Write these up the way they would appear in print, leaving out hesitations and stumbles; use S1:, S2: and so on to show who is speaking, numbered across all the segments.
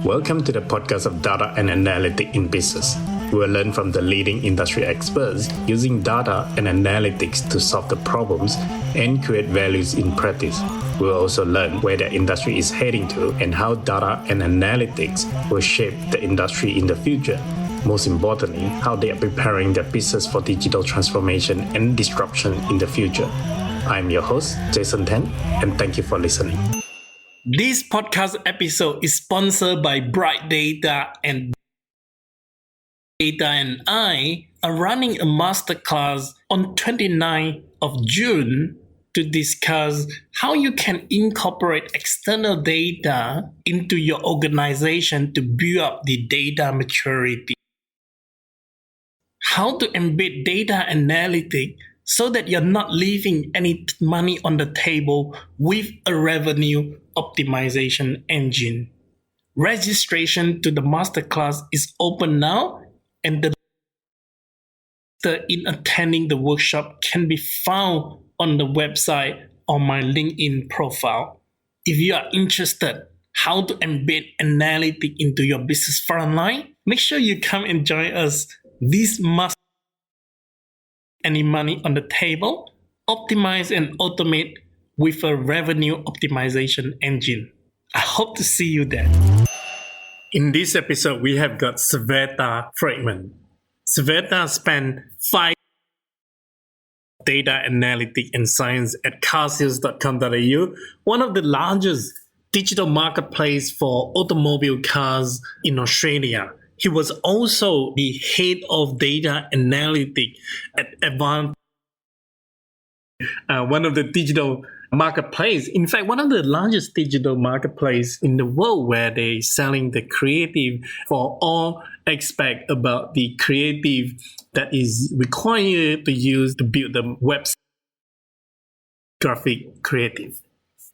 S1: Welcome to the podcast of Data and Analytics in Business. We will learn from the leading industry experts using data and analytics to solve the problems and create values in practice. We will also learn where the industry is heading to and how data and analytics will shape the industry in the future. Most importantly, how they are preparing their business for digital transformation and disruption in the future. I'm your host, Jason Tan, and thank you for listening.
S2: This podcast episode is sponsored by Bright Data, and I are running a masterclass on 29th of June to discuss how you can incorporate external data into your organization to build up the data maturity. How to embed data analytics so that you're not leaving any money on the table with a revenue optimization engine. Registration to the masterclass is open now, and the in attending the workshop can be found on the website or my LinkedIn profile. If you are interested how to embed analytics into your business frontline, make sure you come and join us. This must any money on the table, optimize and automate with a revenue optimization engine. I hope to see you there. In this episode, we have got Sveta Freidman. Sveta spent 5 data analytics and science at carsales.com.au, one of the largest digital marketplace for automobile cars in Australia. He was also the head of data analytics at Envato, one of the digital marketplace. In fact, one of the largest digital marketplace in the world, where they're selling the creative for all aspects about the creative that is required to use to build the website graphic creative.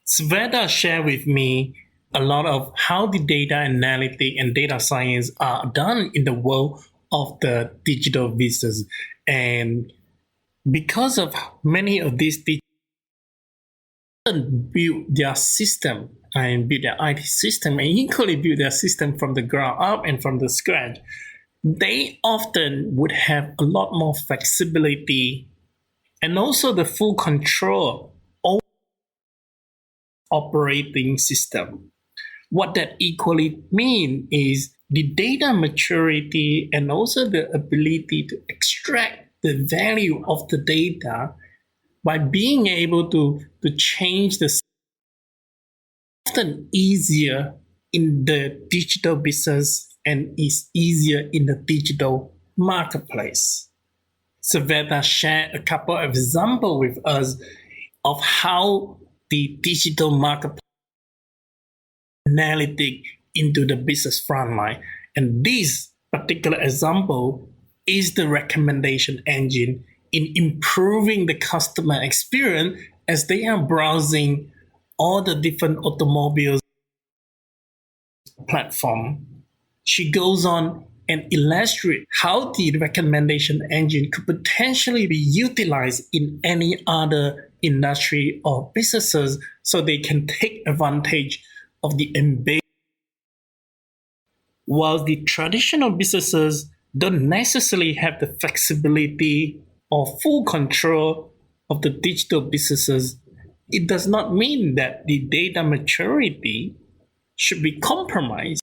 S2: Sveta shared with me a lot of how the data analytics and data science are done in the world of the digital business. And because of many of these build their system and build their IT system and equally build their system from the ground up and from the scratch, they often would have a lot more flexibility and also the full control over operating system. What that equally means is the data maturity and also the ability to extract the value of the data by being able to change the often easier in the digital business and is easier in the digital marketplace. Sveta shared a couple of examples with us of how the digital marketplace analytics into the business frontline. And this particular example is the recommendation engine in improving the customer experience as they are browsing all the different automobiles platform. She goes on and illustrates how the recommendation engine could potentially be utilized in any other industry or businesses so they can take advantage of the embedding. While the traditional businesses don't necessarily have the flexibility or full control of the digital businesses, it does not mean that the data maturity should be compromised.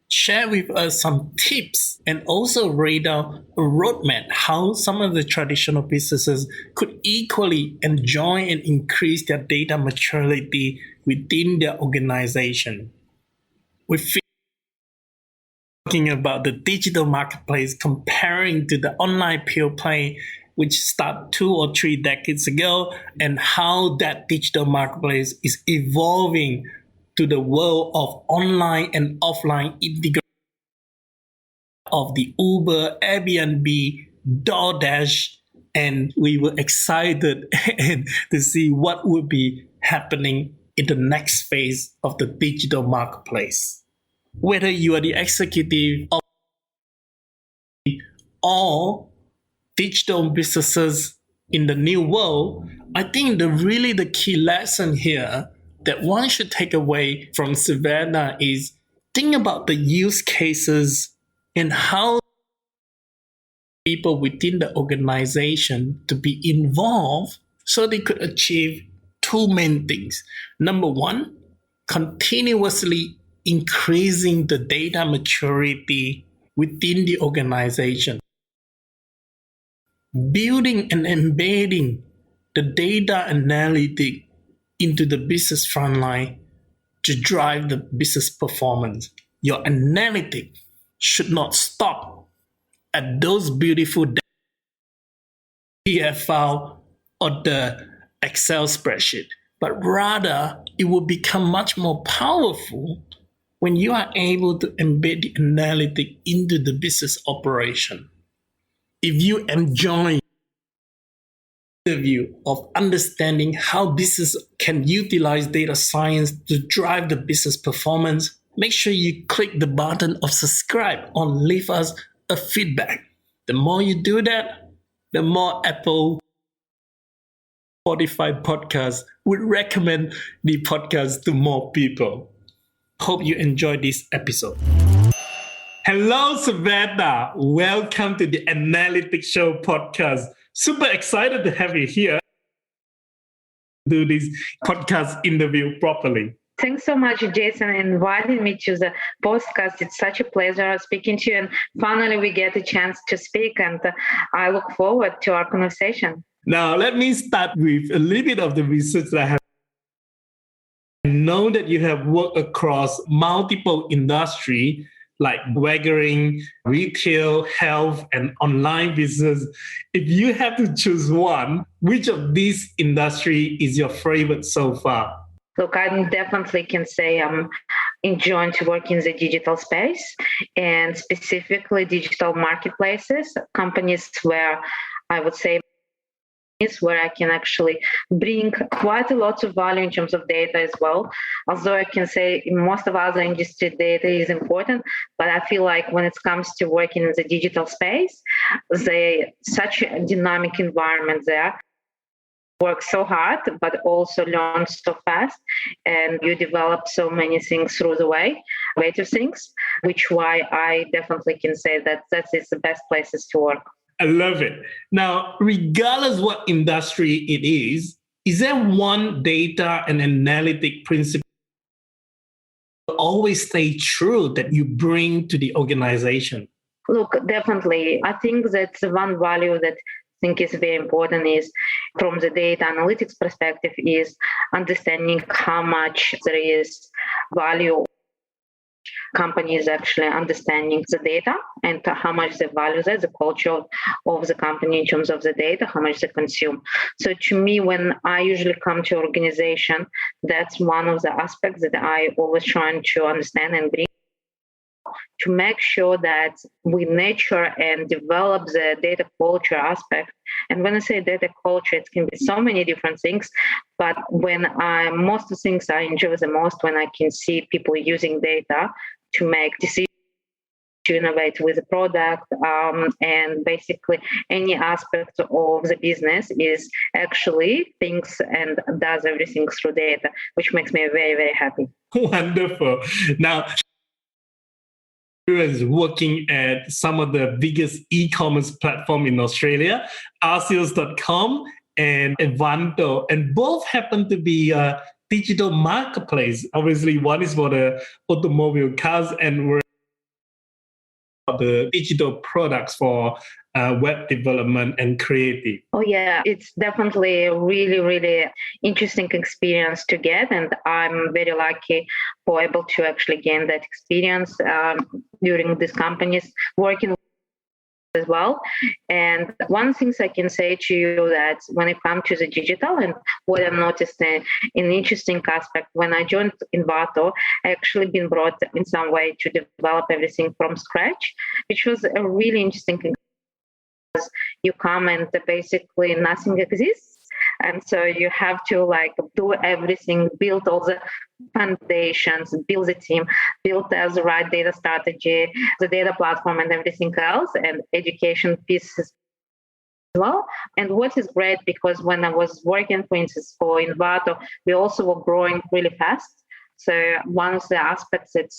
S2: Share with us some tips and also lay down a roadmap how some of the traditional businesses could equally enjoy and increase their data maturity within their organization. We're talking about the digital marketplace comparing to the online pure play, which started 2 or 3 decades ago, and how that digital marketplace is evolving to the world of online and offline integration of the Uber, Airbnb, DoorDash, and we were excited to see what would be happening in the next phase of the digital marketplace. Whether you are the executive or digital businesses in the new world, I think the key lesson here that one should take away from Sveta is think about the use cases and how people within the organization to be involved so they could achieve two main things. Number one, continuously increasing the data maturity within the organization, building and embedding the data analytic into the business frontline to drive the business performance. Your analytic should not stop at those beautiful PDF file or the Excel spreadsheet, but rather it will become much more powerful when you are able to embed the analytic into the business operation. If you enjoy the view of understanding how business can utilize data science to drive the business performance, make sure you click the button of subscribe or leave us a feedback. The more you do that, the more Apple Spotify podcasts would recommend the podcast to more people. Hope you enjoyed this episode. Hello, Sveta. Welcome to the Analytics Show podcast. Super excited to have you here. Do this podcast interview properly.
S3: Thanks so much, Jason, inviting me to the podcast. It's such a pleasure speaking to you. And finally, we get a chance to speak. And I look forward to our conversation.
S2: Now, let me start with a little bit of the research that I have. I know that you have worked across multiple industries like waggering, retail, health, and online business. If you have to choose one, which of these industry is your favorite so far?
S3: Look, I definitely can say I'm enjoying to work in the digital space and specifically digital marketplaces, companies where I would say is where I can actually bring quite a lot of value in terms of data as well. Although I can say in most of other industry data is important, but I feel like when it comes to working in the digital space, there's such a dynamic environment there. Work so hard, but also learn so fast, and you develop so many things through the way of things, which why I definitely can say that is the best places to work.
S2: I love it. Now, regardless what industry it is there one data and analytic principle always stay true that you bring to the organization?
S3: Look, definitely. I think that's one value that I think is very important is from the data analytics perspective is understanding how much there is value companies actually understanding the data and how much they value that, the culture of the company in terms of the data, how much they consume. So to me, when I usually come to organization, that's one of the aspects that I always trying to understand and bring to make sure that we nurture and develop the data culture aspect. And when I say data culture, it can be so many different things. But most of the things I enjoy the most when I can see people using data to make decisions, to innovate with the product, and basically any aspect of the business is actually thinks and does everything through data, which makes me very, very happy.
S2: Wonderful. Now, is working at some of the biggest e-commerce platform in Australia, rseals.com and Envato, and both happen to be a digital marketplace. Obviously, one is for the automobile cars and we're the digital products for web development and creative.
S3: Oh yeah, it's definitely a really, really interesting experience to get. And I'm very lucky for able to actually gain that experience during these companies working as well. And one thing I can say to you that when it comes to the digital and what I noticed an interesting aspect, when I joined Envato, I actually been brought in some way to develop everything from scratch, which was a really interesting thing. You come and basically nothing exists. And so you have to do everything, build all the foundations, build the team, build the right data strategy, the data platform and everything else, and education pieces well. And what is great, because when I was working, for instance, for Envato, we also were growing really fast. So one of the aspects that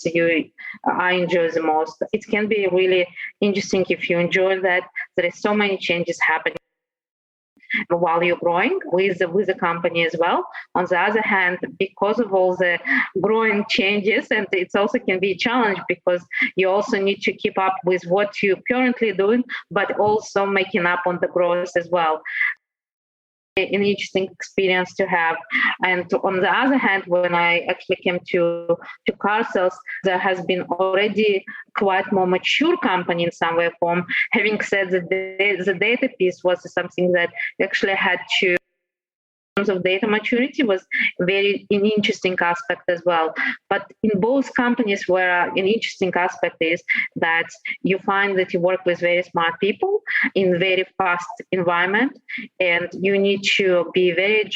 S3: I enjoy the most, it can be really interesting if you enjoy that. There is so many changes happening while you're growing with the company as well. On the other hand, because of all the growing changes, and it also can be a challenge because you also need to keep up with what you're currently doing, but also making up on the growth as well. An interesting experience to have. And on the other hand, when I actually came to car sales, there has been already quite more mature company in some way form. Having said that, the data piece was something that actually had to, of data maturity, was very an interesting aspect as well. But in both companies, where an interesting aspect is that you find that you work with very smart people in very fast environment, and you need to be very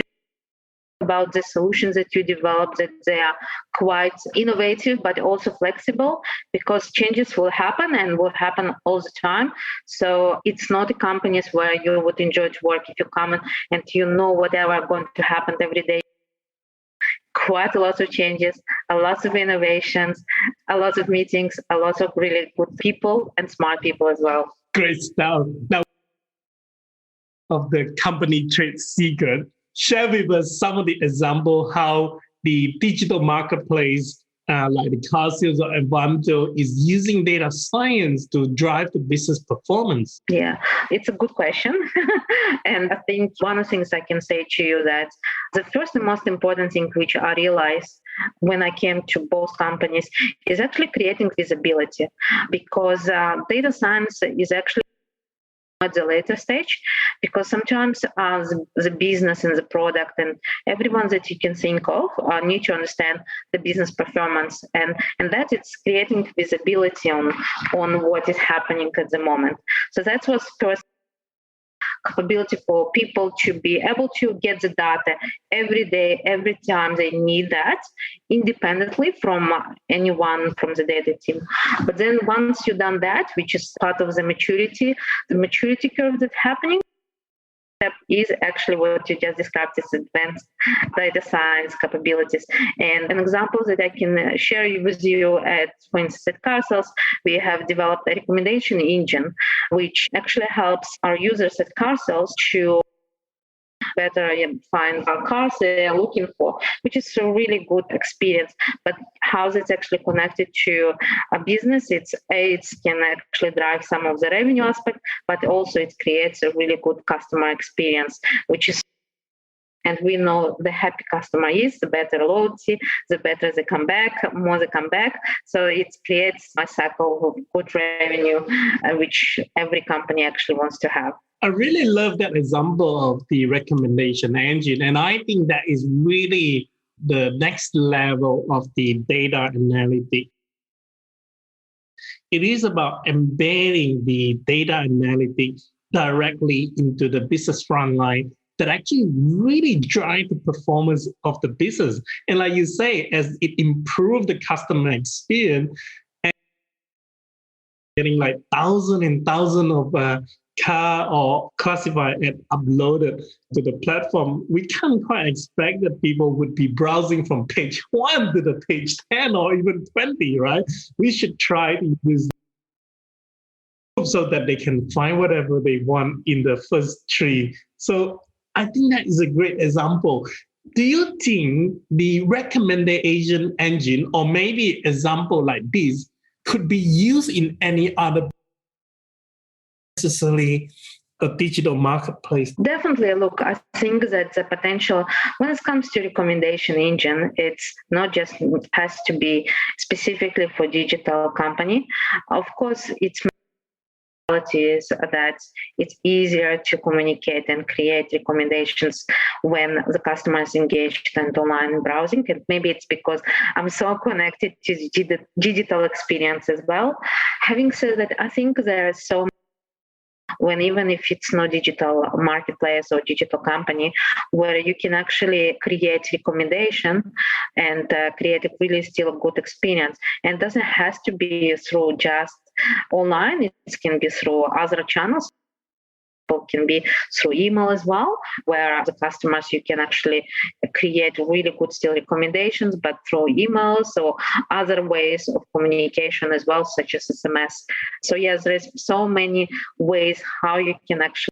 S3: about the solutions that you develop, that they are quite innovative but also flexible, because changes will happen and will happen all the time. So it's not a companies where you would enjoy to work if you come in and you know whatever going to happen every day. Quite a lot of changes, a lot of innovations, a lot of meetings, a lot of really good people and smart people as well.
S2: Great stuff. Now, of the company trade secret, share with us some of the example how the digital marketplace, like the car sales or Envato, is using data science to drive the business performance.
S3: Yeah, it's a good question. And I think one of the things I can say to you that the first and most important thing which I realized when I came to both companies is actually creating visibility, because data science is actually at the later stage, because sometimes the business and the product and everyone that you can think of need to understand the business performance, and that it's creating visibility on what is happening at the moment. So that was first capability for people to be able to get the data every day, every time they need that, independently from anyone from the data team. But then once you've done that, which is part of the maturity curve that's happening, step is actually what you just described as advanced data science capabilities. And an example that I can share with you for instance, at car sales, we have developed a recommendation engine, which actually helps our users at car sales to better find our cars they're looking for, which is a really good experience. But how it's actually connected to a business, it can actually drive some of the revenue aspect, but also it creates a really good customer experience, which is, and we know the happy customer is, the better loyalty, the better they come back, more they come back. So it creates a cycle of good revenue, which every company actually wants to have.
S2: I really love that example of the recommendation engine. And I think that is really the next level of the data analytics. It is about embedding the data analytics directly into the business frontline that actually really drive the performance of the business. And like you say, as it improves the customer experience, and getting like thousands and thousands of car or classified and uploaded to the platform, we can't quite expect that people would be browsing from page 1 to the page 10 or even 20, right? We should try to use so that they can find whatever they want in the first 3. So I think that is a great example. Do you think the recommendation engine, or maybe an example like this, could be used in any other, necessarily a digital marketplace?
S3: Definitely. Look, I think that the potential when it comes to recommendation engine, it's not just it has to be specifically for digital company. Of course, it's is that it's easier to communicate and create recommendations when the customer is engaged and online browsing. And maybe it's because I'm so connected to the digital experience as well. Having said that, I think there are so when even if it's not digital marketplace or digital company, where you can actually create recommendation and create a really still good experience. And it doesn't have to be through just online, it can be through other channels. can be through email as well, where the customers, you can actually create really good still recommendations, but through emails or other ways of communication as well, such as SMS. So yes, there's so many ways how you can actually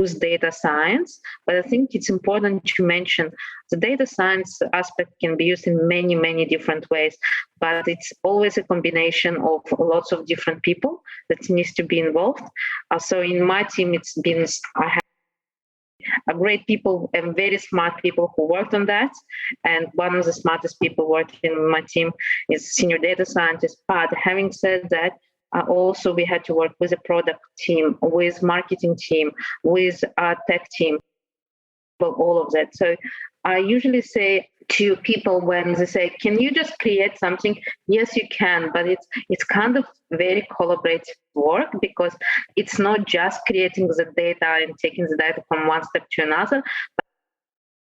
S3: use data science, but I think it's important to mention the data science aspect can be used in many, many different ways, but it's always a combination of lots of different people that needs to be involved. So in my team, I have great people and very smart people who worked on that. And one of the smartest people working in my team is senior data scientist. But having said that, also we had to work with a product team, with marketing team, with a tech team, all of that. So I usually say to people when they say, can you just create something? Yes, you can, but it's kind of very collaborative work, because it's not just creating the data and taking the data from one step to another,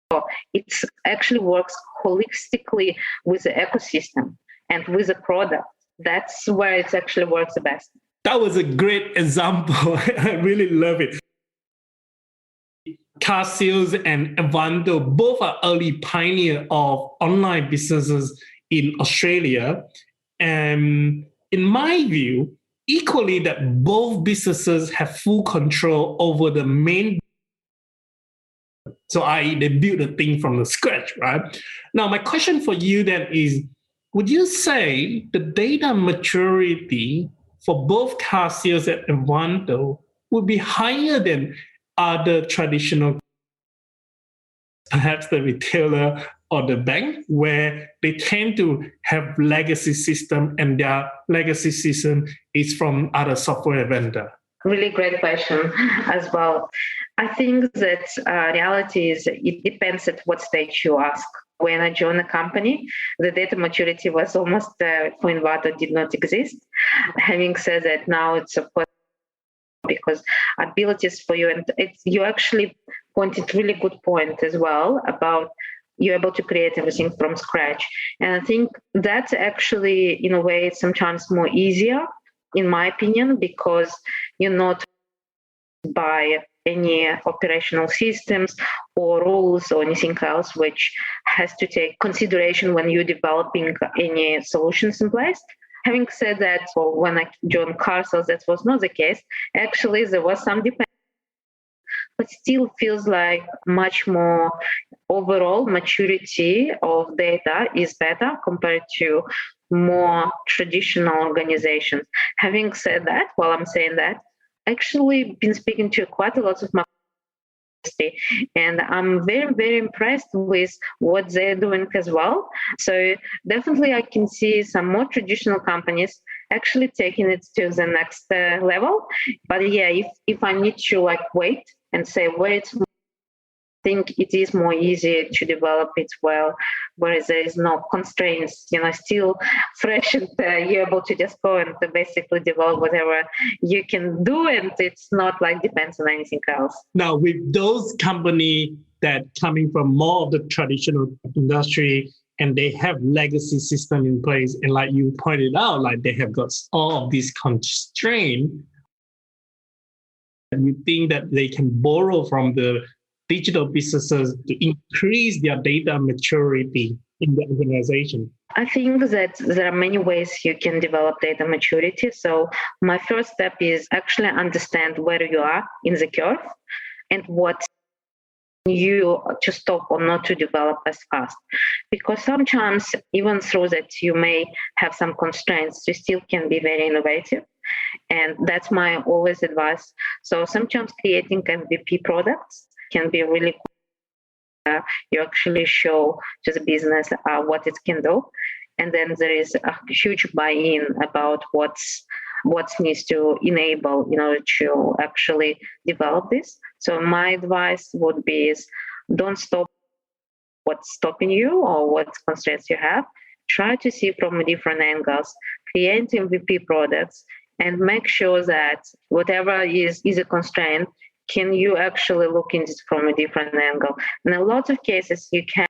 S3: but it actually works holistically with the ecosystem and with the product. That's where it actually works the best.
S2: That was a great example. I really love it. Car sales and Envato both are early pioneers of online businesses in Australia. And in my view, equally that both businesses have full control over the main. So they build the thing from the scratch, right? Now, my question for you then is, would you say the data maturity for both car sales and Envato would be higher than other traditional, perhaps the retailer or the bank, where they tend to have legacy system and their legacy system is from other software vendor?
S3: Really great question as well. I think that reality is it depends at what stage you ask. When I joined the company, the data maturity was almost for Envato did not exist. Having said that, now it's of course because abilities for you, and you actually pointed really good point as well about you're able to create everything from scratch. And I think that's actually in a way sometimes more easier, in my opinion, because you're not by any operational systems or rules or anything else which has to take consideration when you're developing any solutions in place. Having said that, when I joined car sales, that was not the case. Actually, there was some dependence, but still feels like much more overall maturity of data is better compared to more traditional organizations. Having said that, while I'm saying that, actually been speaking to quite a lot of my and I'm very, very impressed with what they're doing as well. So definitely I can see some more traditional companies actually taking it to the next level. But yeah, if I need to wait and say where it's more, I think it is more easy to develop it well, whereas there is no constraints, still fresh and you're able to just go and basically develop whatever you can do, and it's not depends on anything else.
S2: Now, with those companies that coming from more of the traditional industry and they have legacy system in place, and like you pointed out, they have got all of these constraints, and we think that they can borrow from the digital businesses to increase their data maturity in the organization?
S3: I think that there are many ways you can develop data maturity. So my first step is actually understand where you are in the curve and what you to stop or not to develop as fast. Because sometimes even through that you may have some constraints, you still can be very innovative. And that's my always advice. So sometimes creating MVP products can be really cool. You actually show to the business what it can do. And then there is a huge buy-in about what needs to enable in order to actually develop this. So my advice would be is don't stop what's stopping you or what constraints you have. Try to see from different angles, create MVP products, and make sure that whatever is a constraint, can you actually look into it from a different angle? In a lot of cases, you can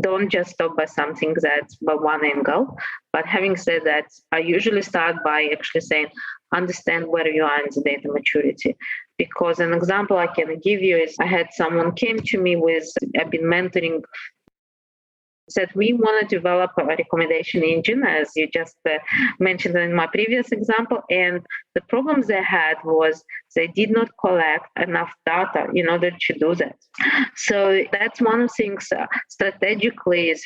S3: don't just stop by something that's by one angle. But having said that, I usually start by actually saying, understand where you are in the data maturity. Because an example I can give you is I had someone came to me with, I've been mentoring, said we want to develop a recommendation engine, as you just mentioned in my previous example. And the problems they had was they did not collect enough data in order to do that. So that's one of the things strategically is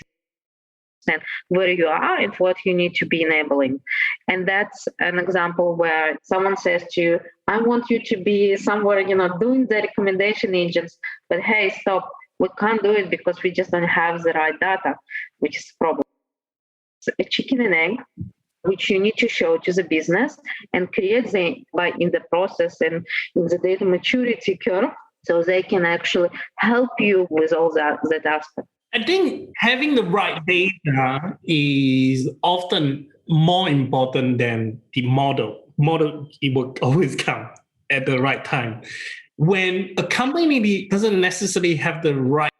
S3: where you are and what you need to be enabling. And that's an example where someone says to you, I want you to be somewhere, doing the recommendation engines, but hey, stop. We can't do it because we just don't have the right data, which is a problem. It's a chicken and egg, which you need to show to the business and create in the process and in the data maturity curve, so they can actually help you with all that aspect.
S2: I think having the right data is often more important than the model. Model, it will always come at the right time. When a company doesn't necessarily have the right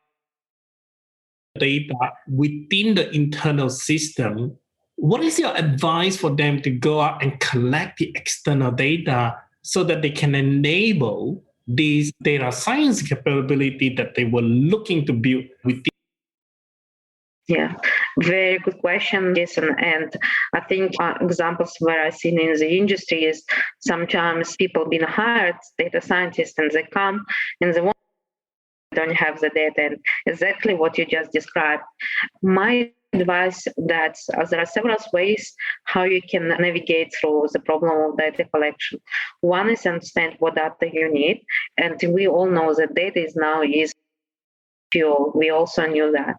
S2: data within the internal system, what is your advice for them to go out and collect the external data so that they can enable this data science capability that they were looking to build within?
S3: Yeah, very good question, Jason. And I think examples where I've seen in the industry is sometimes people being hired, data scientists, and they come and they don't have the data, and exactly what you just described. My advice that there are several ways how you can navigate through the problem of data collection. One is understand what data you need, and we all know that data is fuel. We also knew that.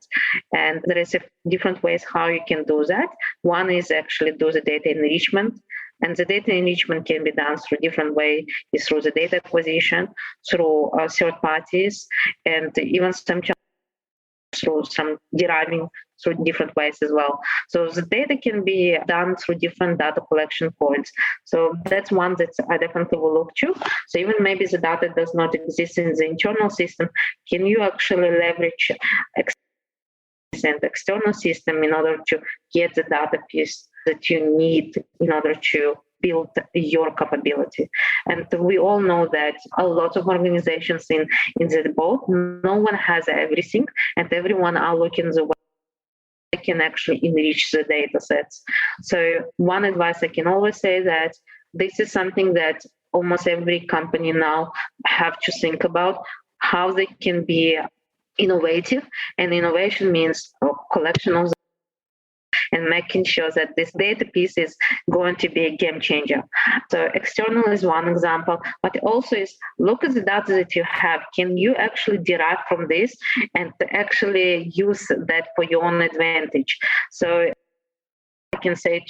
S3: And there is different ways how you can do that. One is actually do the data enrichment. And the data enrichment can be done through different ways, through the data acquisition, through third parties, and even sometimes through some deriving through different ways as well. So the data can be done through different data collection points. So that's one that I definitely will look to. So even maybe the data does not exist in the internal system, can you actually leverage and external system in order to get the data piece that you need in order to build your capability? And we all know that a lot of organizations in the boat, no one has everything, and everyone are looking the way they can actually enrich the data sets. So one advice I can always say that this is something that almost every company now have to think about, how they can be innovative. And innovation means a collection of and making sure that this data piece is going to be a game changer. So external is one example, but also is look at the data that you have. Can you actually derive from this and actually use that for your own advantage? So I can say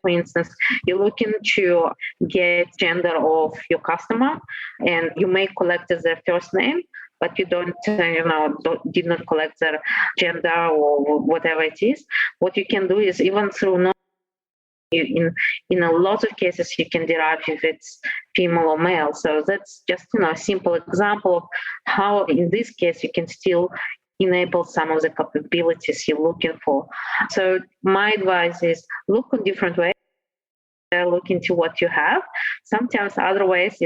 S3: for instance, you're looking to get gender of your customer, and you may collect their first name, but you did not collect their gender or whatever it is. What you can do is even through in a lot of cases you can derive if it's female or male. So that's just a simple example of how in this case you can still enable some of the capabilities you're looking for. So my advice is look in different ways. Look into what you have. Sometimes other ways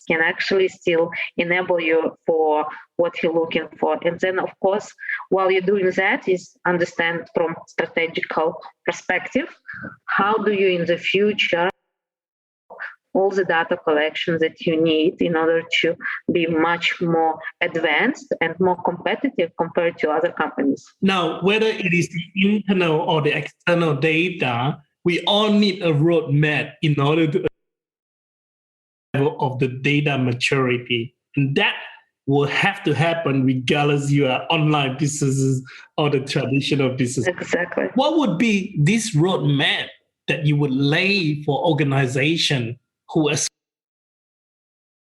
S3: can actually still enable you for what you're looking for. And then, of course, while you're doing that, is understand from strategical perspective, how do you in the future all the data collections that you need in order to be much more advanced and more competitive compared to other companies.
S2: Now, whether it is the internal or the external data, we all need a roadmap in order to level of the data maturity. And that will have to happen regardless you are online businesses or the traditional business.
S3: Exactly.
S2: What would be this roadmap that you would lay for organization who has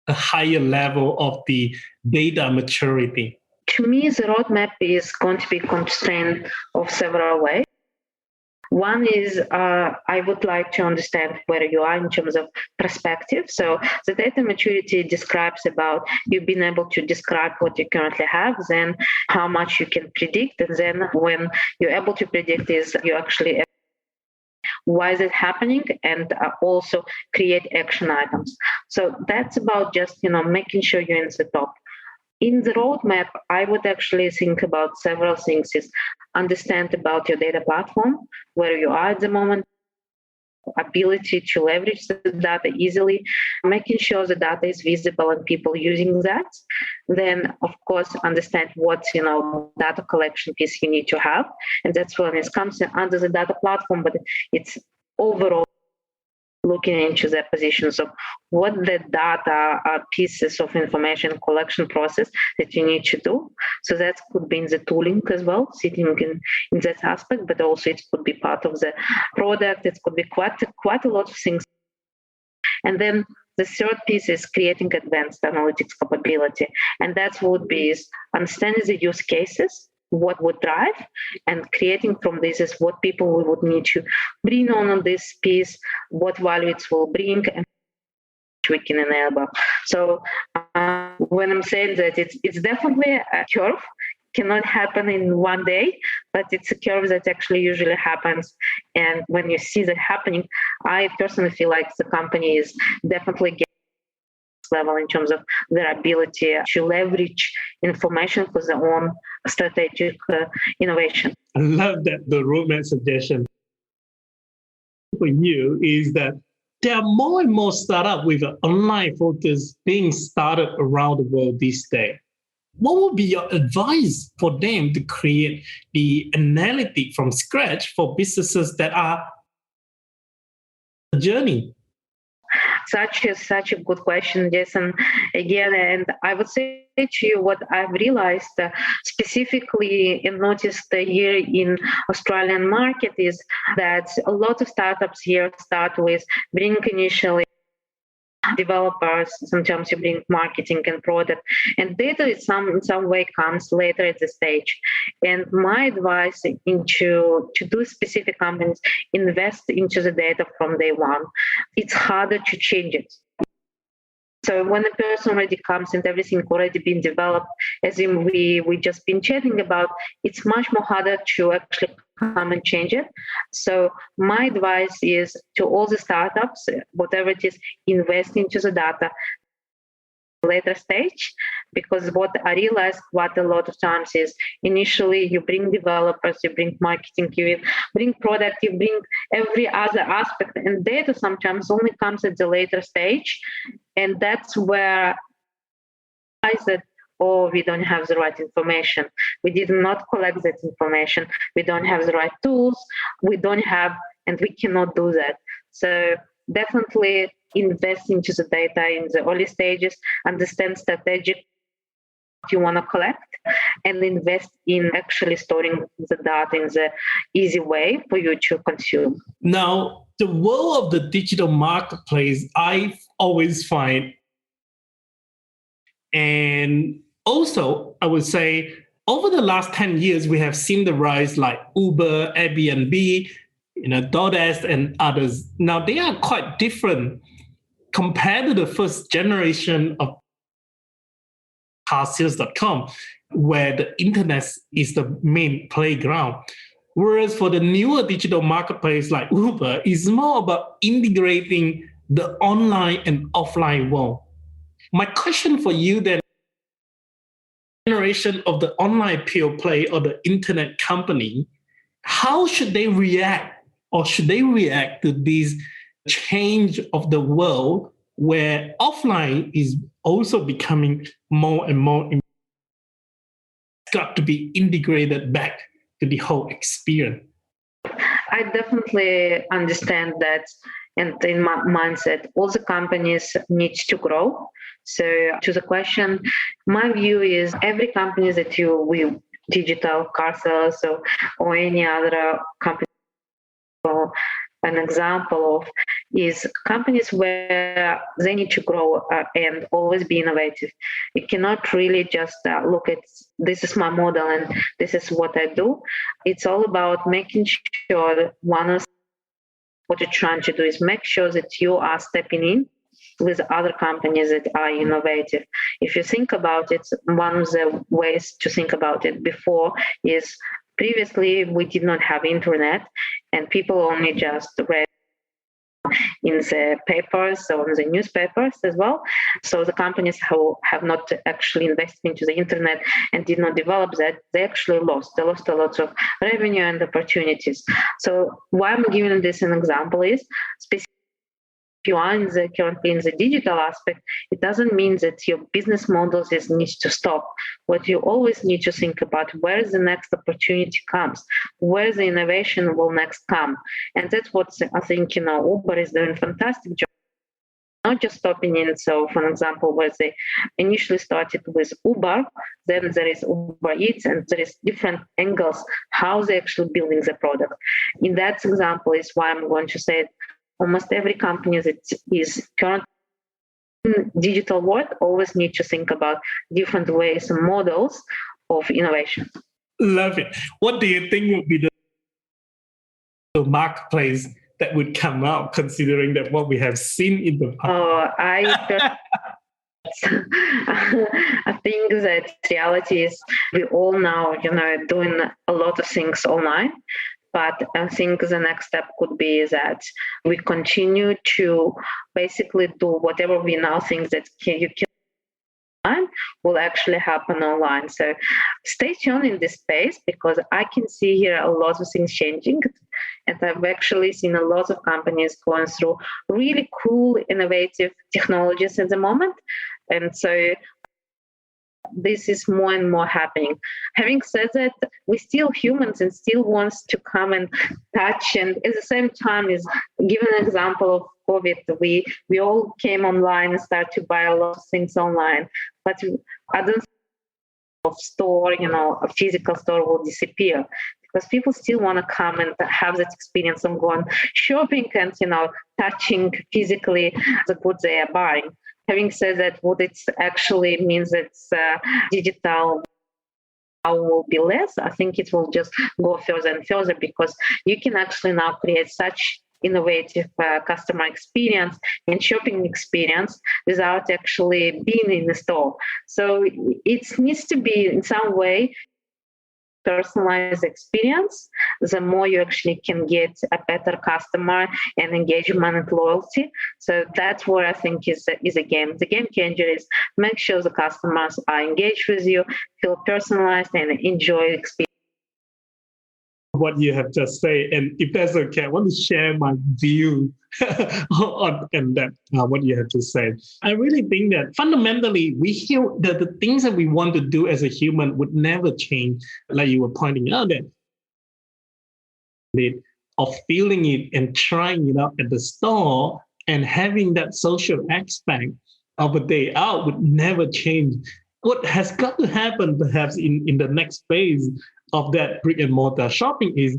S2: a higher level of the data maturity?
S3: To me, the roadmap is going to be constrained of several ways. One is I would like to understand where you are in terms of perspective. So the data maturity describes about you being able to describe what you currently have, then how much you can predict, and then when you're able to predict is you actually why is it happening, and also create action items. So that's about just making sure you're in the top. In the roadmap, I would actually think about several things: is understand about your data platform, where you are at the moment, ability to leverage the data easily, making sure the data is visible and people using that. Then, of course, understand what data collection piece you need to have, and that's when it comes under the data platform. But it's overall looking into the positions of what the data are pieces of information collection process that you need to do. So that could be in the tooling as well, sitting in that aspect, but also it could be part of the product. It could be quite a lot of things. And then the third piece is creating advanced analytics capability. And that would be is understanding the use cases, what would drive, and creating from this is what people we would need to bring on this piece, what value it will bring, and we can enable. So when I'm saying that it's definitely a curve, cannot happen in one day, but it's a curve that actually usually happens. And when you see that happening, I personally feel like the company is definitely getting level in terms of their ability to leverage information for their own strategic innovation.
S4: I love that the roadmap suggestion for you is that there are more and more startups with an online focus being started around the world these days. What would be your advice for them to create the analytic from scratch for businesses that are a journey?
S3: Such a good question, Jason. Again, and I would say to you what I've realized specifically and noticed here in Australian market is that a lot of startups here start with bring initially developers, sometimes you bring marketing and product, and data in some way comes later at the stage. And my advice to do specific companies, invest into the data from day one. It's harder to change it. So when a person already comes and everything already been developed, as in we just been chatting about, it's much more harder to actually come and change it. So my advice is to all the startups, whatever it is, invest into the data later stage, because what I realized quite a lot of times is initially you bring developers, you bring marketing, you bring product, you bring every other aspect, and data sometimes only comes at the later stage. And that's where I said, oh, we don't have the right information. We did not collect that information. We don't have the right tools. We don't have, and we cannot do that. So definitely invest into the data in the early stages, understand strategic what you want to collect, and invest in actually storing the data in the easy way for you to consume.
S4: Now, the world of the digital marketplace, I always find, and also I would say over the last 10 years, we have seen the rise like Uber, Airbnb, DoorDash and others. Now, they are quite different compared to the first generation of carsales.com, where the internet is the main playground. Whereas for the newer digital marketplace like Uber, it's more about integrating the online and offline world. My question for you then, generation of the online pure play or the internet company, how should they react, or should they react to this change of the world where offline is also becoming more and more got to be integrated back to the whole experience?
S3: I definitely understand that, and in my mindset, all the companies need to grow. So to the question, my view is every company that we digital car sales or any other company, an example of, is companies where they need to grow and always be innovative. You cannot really just look at this is my model and this is what I do. It's all about making sure what you're trying to do is make sure that you are stepping in with other companies that are innovative. If you think about it, one of the ways to think about it before is previously we did not have internet and people only just read in the papers or in the newspapers as well. So the companies who have not actually invested into the internet and did not develop that, they actually lost. They lost a lot of revenue and opportunities. So why I'm giving this an example is specifically if you are currently in the digital aspect, it doesn't mean that your business models needs to stop. What you always need to think about, where the next opportunity comes, where the innovation will next come. And that's what I think, Uber is doing a fantastic job. Not just stopping in. So, for example, where they initially started with Uber, then there is Uber Eats, and there is different angles how they're actually building the product. In that example is why I'm going to say almost every company that is currently in digital world always need to think about different ways and models of innovation.
S4: Love it. What do you think would be the marketplace that would come out, considering that what we have seen in the past?
S3: I think that reality is we all now, doing a lot of things online. But I think the next step could be that we continue to basically do whatever we now think that you can will actually happen online. So stay tuned in this space because I can see here a lot of things changing. And I've actually seen a lot of companies going through really cool, innovative technologies at the moment. And so this is more and more happening. Having said that, we're still humans and still wants to come and touch. And at the same time, is give an example of COVID. We all came online and started to buy a lot of things online. But I don't think of store, a physical store will disappear because people still want to come and have that experience of going shopping and, touching physically the goods they are buying. Having said that, what it actually means that digital will be less. I think it will just go further and further because you can actually now create such innovative customer experience and shopping experience without actually being in the store. So it needs to be in some way personalized experience, the more you actually can get a better customer and engagement and loyalty. So that's what I think is a game. The game changer is make sure the customers are engaged with you, feel personalized, and enjoy the experience.
S4: What you have just said, and if that's okay, I want to share my view on that what you have to say. I really think that fundamentally we hear that the things that we want to do as a human would never change, like you were pointing out that of feeling it and trying it out at the store and having that social aspect of a day out would never change. What has got to happen perhaps in the next phase of that brick and mortar shopping is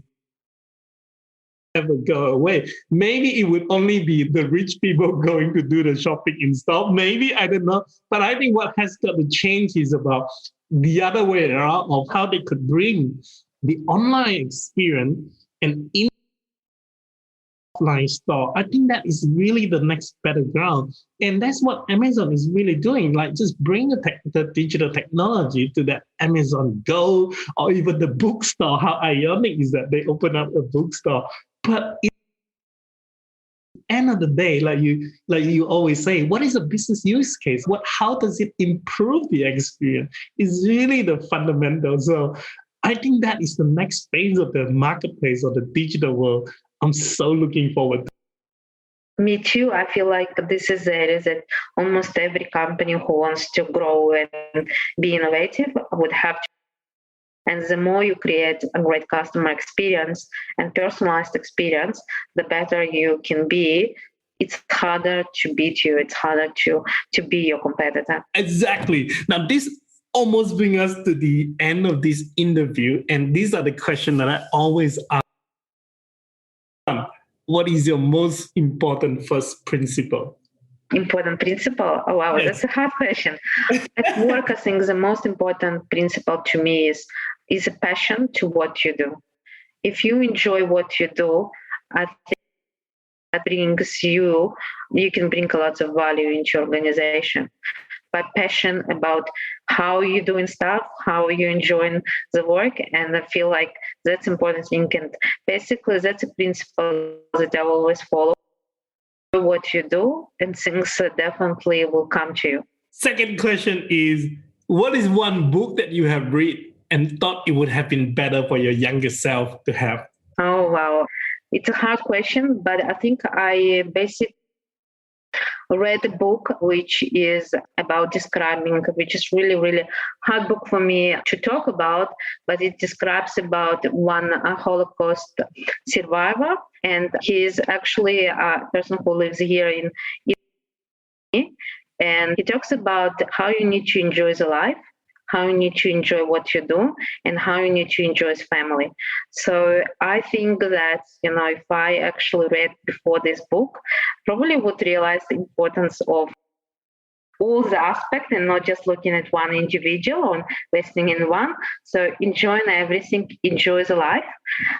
S4: never go away. Maybe it would only be the rich people going to do the shopping in store. Maybe, I don't know. But I think what has got to change is about the other way around of how they could bring the online experience and in offline store. I think that is really the next battleground. And that's what Amazon is really doing. Like just bring the digital technology to that Amazon Go or even the bookstore. How ironic is that they open up a bookstore. But at the end of the day, like you always say, what is a business use case? How does it improve the experience? Is really the fundamental. So I think that is the next phase of the marketplace or the digital world. I'm so looking forward to.
S3: Me too. I feel like this is the area that almost every company who wants to grow and be innovative would have to. And the more you create a great customer experience and personalized experience, the better you can be. It's harder to beat you. It's harder to be your competitor.
S4: Exactly. Now, this almost brings us to the end of this interview. And these are the questions that I always ask. What is your most important first principle?
S3: Important principle? Oh, wow,
S4: Yes.
S3: That's a hard question. At work, I think the most important principle to me is a passion to what you do. If you enjoy what you do, I think that brings you can bring a lot of value into your organization. But passion about how you're doing stuff, how you're enjoying the work, and I feel like that's important thing. And basically, that's a principle that I always follow. What you do, and things definitely will come to you.
S4: Second question is, what is one book that you have read and thought it would have been better for your younger self to have?
S3: Oh, wow. It's a hard question, but I think I basically read a book which is about describing, which is really, really hard book for me to talk about, but it describes about one Holocaust survivor. And he is actually a person who lives here in Italy. And he talks about how you need to enjoy the life, how you need to enjoy what you do, and how you need to enjoy family. So I think that, if I actually read before this book, probably would realize the importance of all the aspects and not just looking at one individual or listening in one. So enjoying everything, enjoy the life.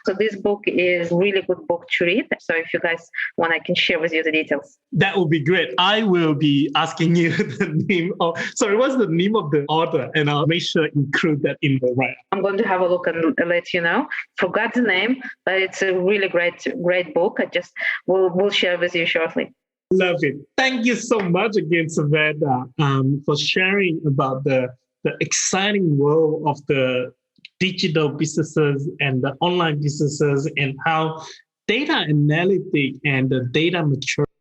S3: So this book is really good book to read. So if you guys want, I can share with you the details.
S4: That would be great. I will be asking you what's the name of the author? And I'll make sure include that in the write.
S3: I'm going to have a look and let you know. Forgot the name, but it's a really great book. I just will share with you shortly.
S4: Love it. Thank you so much again, Sveta, for sharing about the exciting world of the digital businesses and the online businesses and how data analytic and the data maturity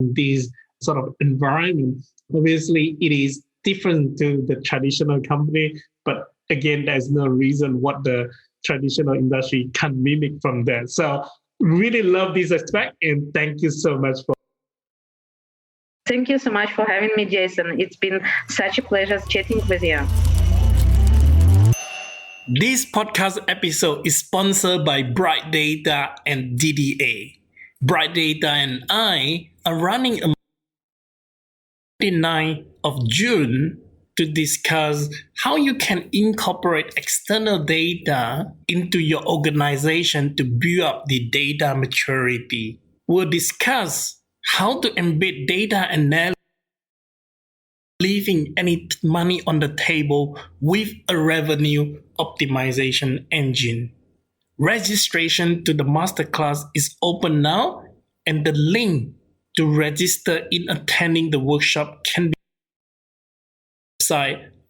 S4: in this sort of environment. Obviously, it is different to the traditional company, but again, there's no reason what the traditional industry can't mimic from that. So really love this aspect, and thank you so much for.
S3: Thank you so much for having me, Jason. It's been such a pleasure chatting with you.
S2: This podcast episode is sponsored by Bright Data and DDA. Bright Data and I are running a 29th of June to discuss how you can incorporate external data into your organization to build up the data maturity. We'll discuss how to embed data analysis, leaving any money on the table with a revenue optimization engine. Registration to the masterclass is open now, and the link to register in attending the workshop can be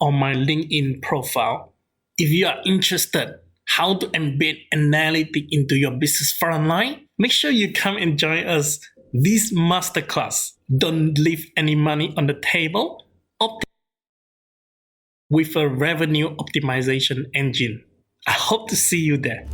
S2: on my LinkedIn profile. If you are interested how to embed analytics into your business frontline, make sure you come and join us this masterclass. Don't leave any money on the table with a revenue optimization engine. I hope to see you there.